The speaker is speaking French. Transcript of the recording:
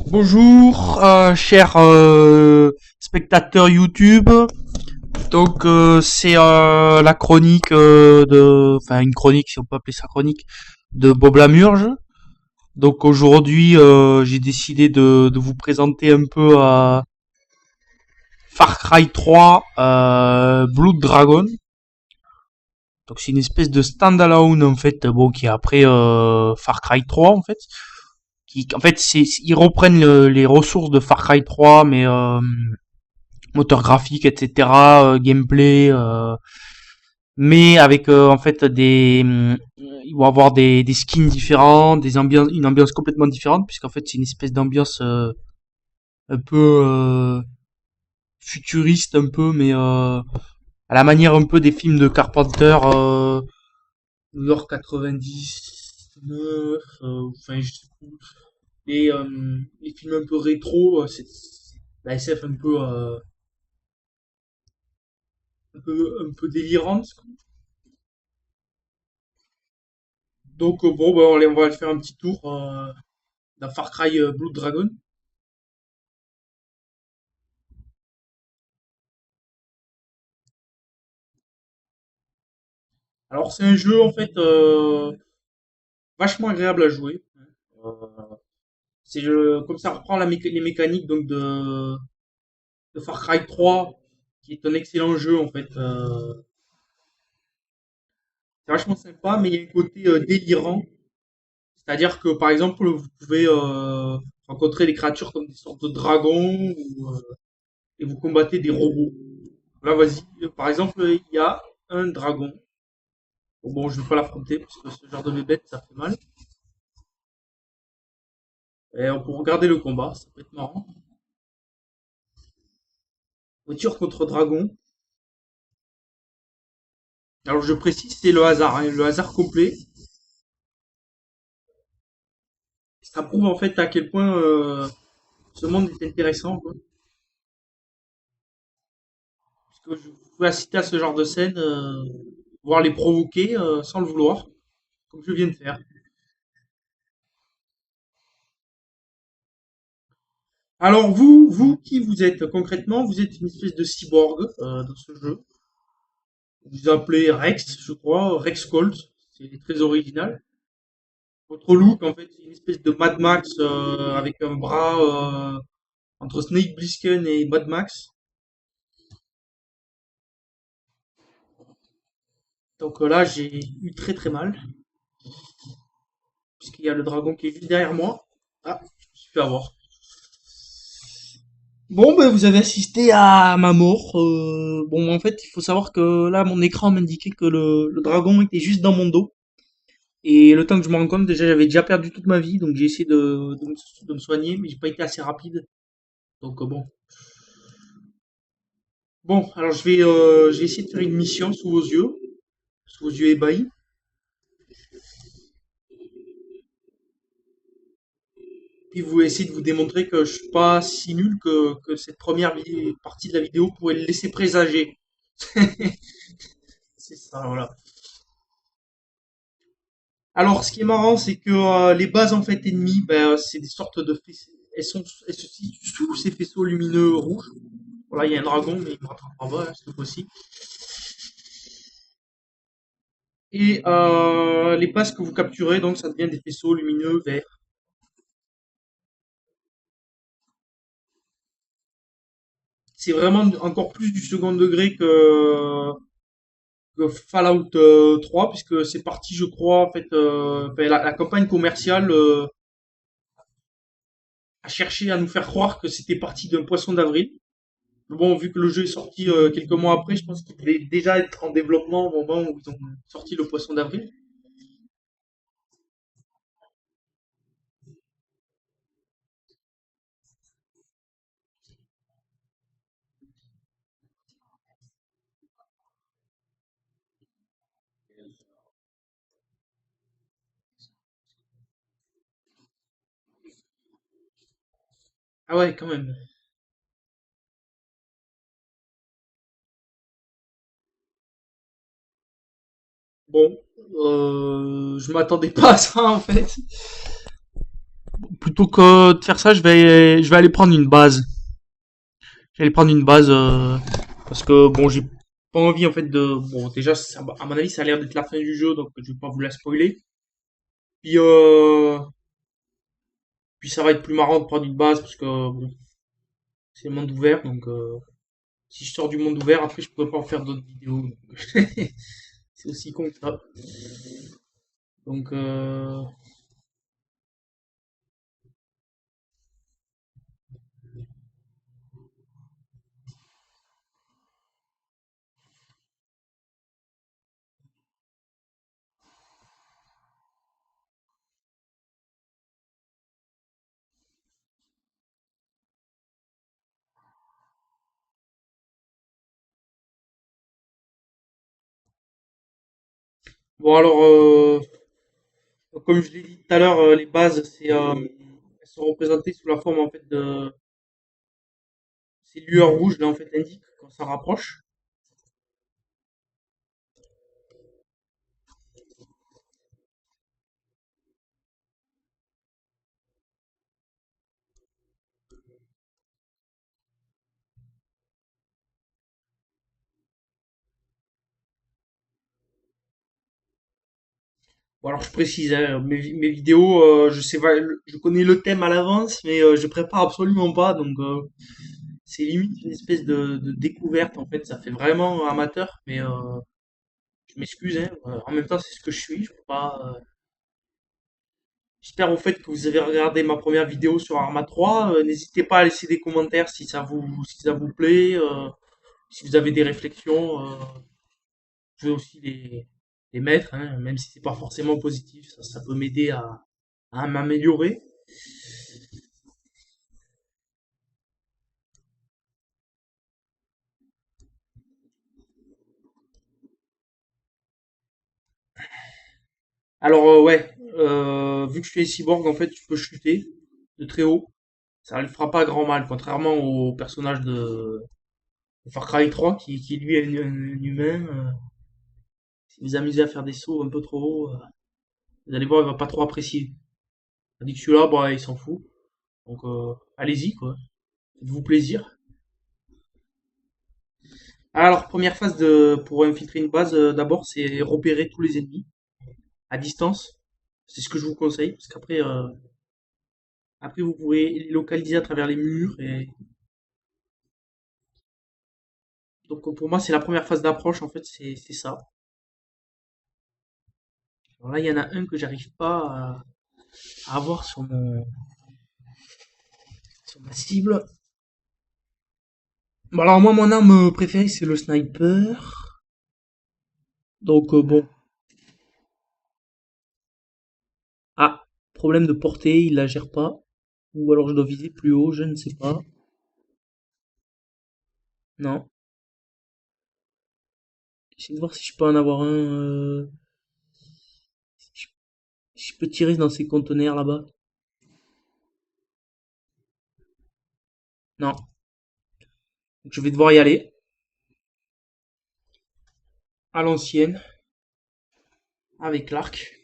Bonjour, chers spectateurs YouTube. Donc c'est la chronique enfin une chronique si on peut appeler ça chronique de Bob Lamurge. Donc aujourd'hui j'ai décidé de vous présenter un peu Far Cry 3 Blood Dragon. Donc c'est une espèce de standalone en fait, bon qui est après Far Cry 3 en fait. Qui en fait ils reprennent les ressources de Far Cry 3 mais moteur graphique, etc., gameplay, mais avec en fait ils vont avoir des skins différents, des ambiances, une ambiance complètement différente, puisqu'en fait c'est une espèce d'ambiance un peu futuriste, un peu, mais à la manière un peu des films de Carpenter, New York 99, enfin je sais plus, les films un peu rétro, c'est la SF un peu délirante. Donc bon, bah, on va faire un petit tour dans Far Cry Blood Dragon. Alors c'est un jeu en fait vachement agréable à jouer. Euh, comme ça reprend les mécaniques donc de Far Cry 3, qui est un excellent jeu en fait. C'est vachement sympa, mais il y a un côté délirant. C'est-à-dire que par exemple vous pouvez rencontrer des créatures comme des sortes de dragons et vous combattez des robots. Là vas-y, par exemple il y a un dragon. Bon, je vais pas l'affronter parce que ce genre de bébête, ça fait mal. Et on peut regarder le combat, ça peut être marrant. Voiture contre dragon. Alors je précise, c'est le hasard, hein, le hasard complet. Ça prouve en fait à quel point ce monde est intéressant, quoi. Parce que je pouvais assister à ce genre de scène, voire les provoquer sans le vouloir, comme je viens de faire. Alors vous qui vous êtes concrètement, vous êtes une espèce de cyborg dans ce jeu. Vous vous appelez Rex, je crois, Rex Colt. C'est très original. Votre look, en fait, c'est une espèce de Mad Max avec un bras entre Snake Plissken et Mad Max. Donc là, j'ai eu très très mal, puisqu'il y a le dragon qui est juste derrière moi. Ah, je me suis fait avoir. Bon, ben vous avez assisté à ma mort. Bon, en fait, il faut savoir que là, mon écran m'indiquait que le dragon était juste dans mon dos. Et le temps que je me rende compte, déjà, j'avais déjà perdu toute ma vie, donc j'ai essayé de me soigner, mais j'ai pas été assez rapide. Donc bon. Bon, alors je vais essayer de faire une mission sous vos yeux ébahis. Puis vous essayez de vous démontrer que je suis pas si nul que cette partie de la vidéo pourrait le laisser présager. C'est ça, voilà. Alors, ce qui est marrant, c'est que les bases en fait ennemies, ben, c'est des sortes de faisceaux. Elles se situent sous ces faisceaux lumineux rouges. Voilà, il y a un dragon, mais il me rattrape en bas, cette fois-ci. Et les bases que vous capturez, donc, ça devient des faisceaux lumineux verts. C'est vraiment encore plus du second degré que Fallout 3, puisque c'est parti, je crois, en fait, enfin, la campagne commerciale a cherché à nous faire croire que c'était parti d'un poisson d'avril. Mais bon, vu que le jeu est sorti quelques mois après, je pense qu'il devait déjà être en développement au moment où ils ont sorti le poisson d'avril. Ah ouais, quand même. Bon, je m'attendais pas à ça en fait. plutôt que de faire ça, je vais aller prendre une base. Je vais aller prendre une base parce que bon, j'ai pas envie en fait de. Bon, déjà, à mon avis, ça a l'air d'être la fin du jeu, donc je vais pas vous la spoiler. Puis, puis ça va être plus marrant de prendre une base parce que bon, c'est le monde ouvert, donc si je sors du monde ouvert, après je pourrais pas en faire d'autres vidéos. Donc, c'est aussi con que ça. Donc, bon alors, comme je l'ai dit tout à l'heure, les bases, elles sont représentées sous la forme en fait de ces lueurs rouges là en fait indiquent quand ça rapproche. Bon alors je précise, hein, mes vidéos, je sais pas, je connais le thème à l'avance, mais je prépare absolument pas, donc c'est limite une espèce de découverte en fait. Ça fait vraiment amateur, mais je m'excuse. Hein, en même temps, c'est ce que je suis. Je peux pas. J'espère au fait que vous avez regardé ma première vidéo sur Arma 3. N'hésitez pas à laisser des commentaires si ça vous plaît, si vous avez des réflexions. Je vais aussi les mettre, hein, même si c'est pas forcément positif. Ça peut m'aider à m'améliorer. Alors ouais, vu que je suis cyborg, en fait, je peux chuter de très haut. Ça ne lui fera pas grand mal, contrairement au personnage de Far Cry 3 qui lui est un humain. Si vous amusez à faire des sauts un peu trop haut, vous allez voir, il va pas trop apprécier. Tandis que celui-là, bah, il s'en fout. Donc allez-y, quoi. Faites-vous plaisir. Alors, première phase pour infiltrer une base, d'abord, c'est repérer tous les ennemis à distance. C'est ce que je vous conseille, parce qu'après, après vous pourrez les localiser à travers les murs. Et donc pour moi, c'est la première phase d'approche, en fait, c'est ça. Alors là, il y en a un que j'arrive pas à avoir sur ma cible. Bon, alors moi, mon arme préférée, c'est le sniper. Donc bon. Ah, problème de portée, il la gère pas. Ou alors je dois viser plus haut, je ne sais pas. Non. J'essaie de voir si je peux en avoir un. Si je peux tirer dans ces conteneurs là-bas. Non. Donc, je vais devoir y aller. À l'ancienne. Avec l'arc.